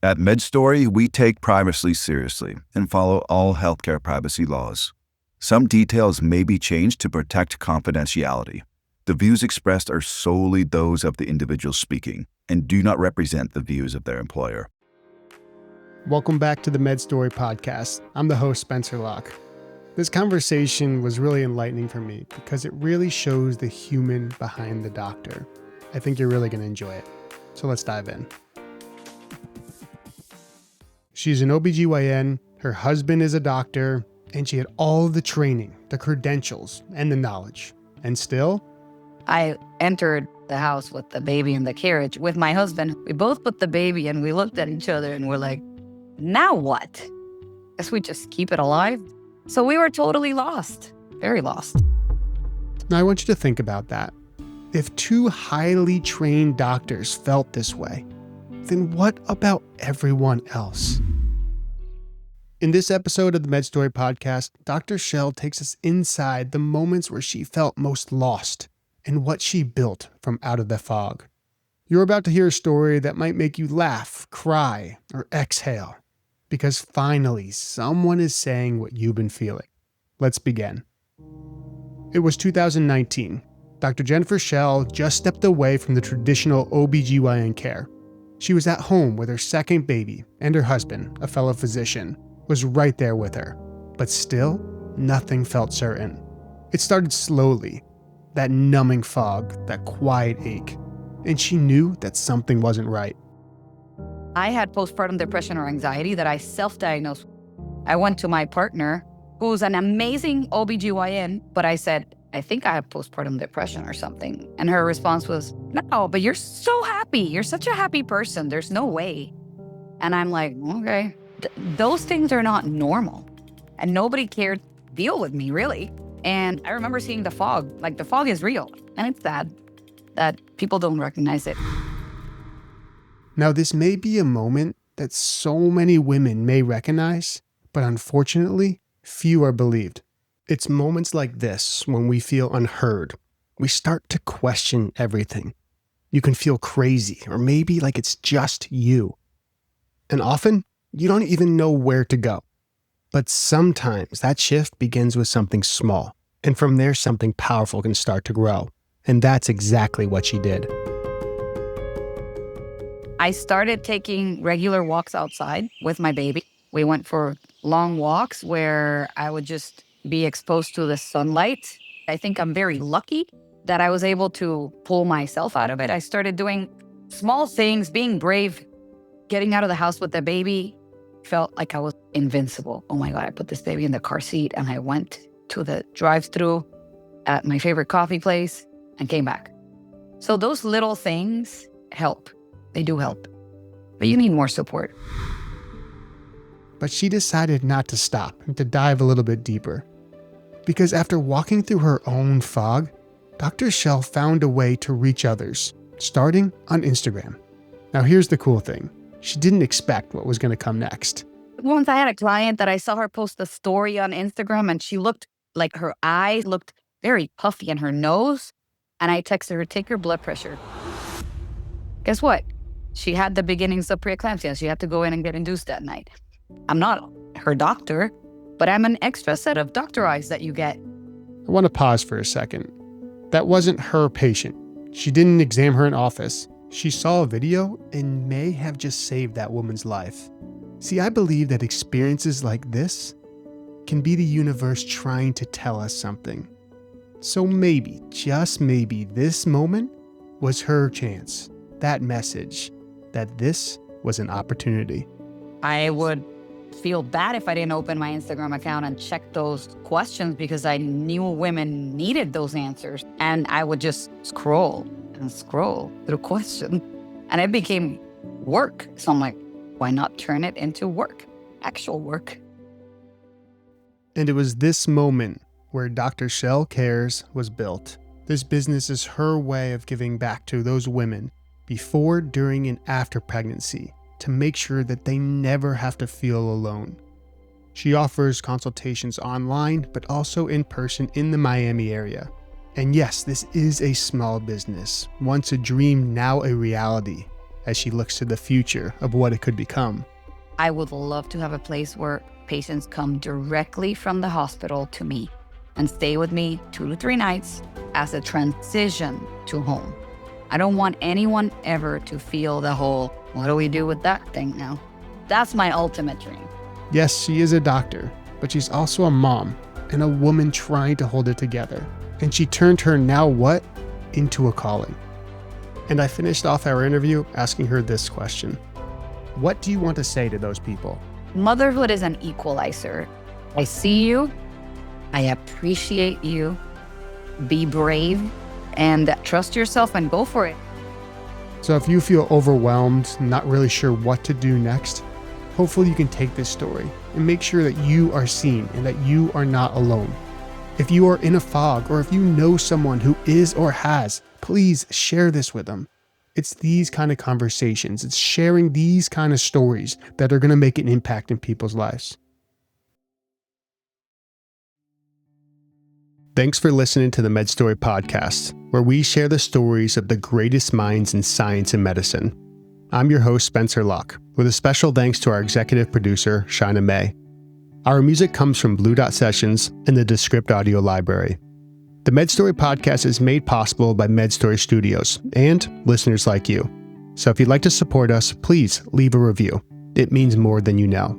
At MedStory, we take privacy seriously and follow all healthcare privacy laws. Some details may be changed to protect confidentiality. The views expressed are solely those of the individual speaking and do not represent the views of their employer. Welcome back to the MedStory Podcast. I'm the host, Spencer Locke. This conversation was really enlightening for me because it really shows the human behind the doctor. I think you're really going to enjoy it. So let's dive in. She's an OBGYN, her husband is a doctor, and she had all the training, the credentials, and the knowledge. And still, I entered the house with the baby in the carriage with my husband. We both put the baby and we looked at each other and we're like, now what? Guess we just keep it alive? So we were totally lost, very lost. Now I want you to think about that. If two highly trained doctors felt this way, then what about everyone else? In this episode of the MedStory Podcast, Dr. Schell takes us inside the moments where she felt most lost and what she built from out of the fog. You're about to hear a story that might make you laugh, cry, or exhale, because finally someone is saying what you've been feeling. Let's begin. It was 2019. Dr. Jennifer Schell just stepped away from the traditional OBGYN care. She was at home with her second baby, and her husband, a fellow physician, was right there with her. But still, nothing felt certain. It started slowly, that numbing fog, that quiet ache, and she knew that something wasn't right. I had postpartum depression or anxiety that I self-diagnosed. I went to my partner, who's an amazing OBGYN, but I said, I think I have postpartum depression or something. And her response was, no, but you're so happy. You're such a happy person. There's no way. And I'm like, okay, those things are not normal. And nobody cared to deal with me, really. And I remember seeing the fog. Like, the fog is real. And it's sad that people don't recognize it. Now, this may be a moment that so many women may recognize, but unfortunately, few are believed. It's moments like this when we feel unheard. We start to question everything. You can feel crazy, or maybe like it's just you. And often, you don't even know where to go. But sometimes that shift begins with something small, and from there something powerful can start to grow. And that's exactly what she did. I started taking regular walks outside with my baby. We went for long walks where I would just be exposed to the sunlight. I think I'm very lucky that I was able to pull myself out of it. I started doing small things, being brave, getting out of the house with the baby. Felt like I was invincible. Oh my God, I put this baby in the car seat and I went to the drive-thru at my favorite coffee place and came back. So those little things help. They do help. But you need more support. But she decided not to stop and to dive a little bit deeper. Because after walking through her own fog, Dr. Schell found a way to reach others, starting on Instagram. Now here's the cool thing. She didn't expect what was going to come next. Once I had a client that I saw her post a story on Instagram and she looked like her eyes looked very puffy in her nose. And I texted her, take your blood pressure. Guess what? She had the beginnings of preeclampsia. She had to go in and get induced that night. I'm not her doctor, but I'm an extra set of doctor eyes that you get. I want to pause for a second. That wasn't her patient. She didn't examine her in office. She saw a video and may have just saved that woman's life. See, I believe that experiences like this can be the universe trying to tell us something. So maybe, just maybe, this moment was her chance, that message, that this was an opportunity. I would feel bad if I didn't open my Instagram account and check those questions because I knew women needed those answers. And I would just scroll and scroll through questions. And it became work. So I'm like, why not turn it into work, actual work? And it was this moment where Dr. Schell Cares was built. This business is her way of giving back to those women before, during, and after pregnancy to make sure that they never have to feel alone. She offers consultations online, but also in person in the Miami area. And yes, this is a small business, once a dream, now a reality. as she looks to the future of what it could become. I would love to have a place where patients come directly from the hospital to me and stay with me 2 to 3 nights as a transition to home. I don't want anyone ever to feel the whole, what do we do with that thing now? That's my ultimate dream. Yes, she is a doctor, but she's also a mom and a woman trying to hold it together. And she turned her now what into a calling. And I finished off our interview asking her this question. What do you want to say to those people? Motherhood is an equalizer. I see you. I appreciate you. Be brave and trust yourself and go for it. So if you feel overwhelmed, not really sure what to do next, hopefully you can take this story and make sure that you are seen and that you are not alone. If you are in a fog or if you know someone who is or has, please share this with them. It's these kind of conversations, it's sharing these kind of stories that are going to make an impact in people's lives. Thanks for listening to the MedStory Podcast, where we share the stories of the greatest minds in science and medicine. I'm your host, Spencer Locke, with a special thanks to our executive producer, Shina May. Our music comes from Blue Dot Sessions and the Descript Audio Library. The MedStory Podcast is made possible by MedStory Studios and listeners like you. So if you'd like to support us, please leave a review. It means more than you know.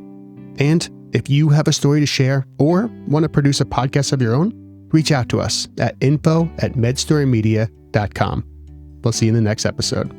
And if you have a story to share or want to produce a podcast of your own, reach out to us at info@medstorymedia.com. We'll see you in the next episode.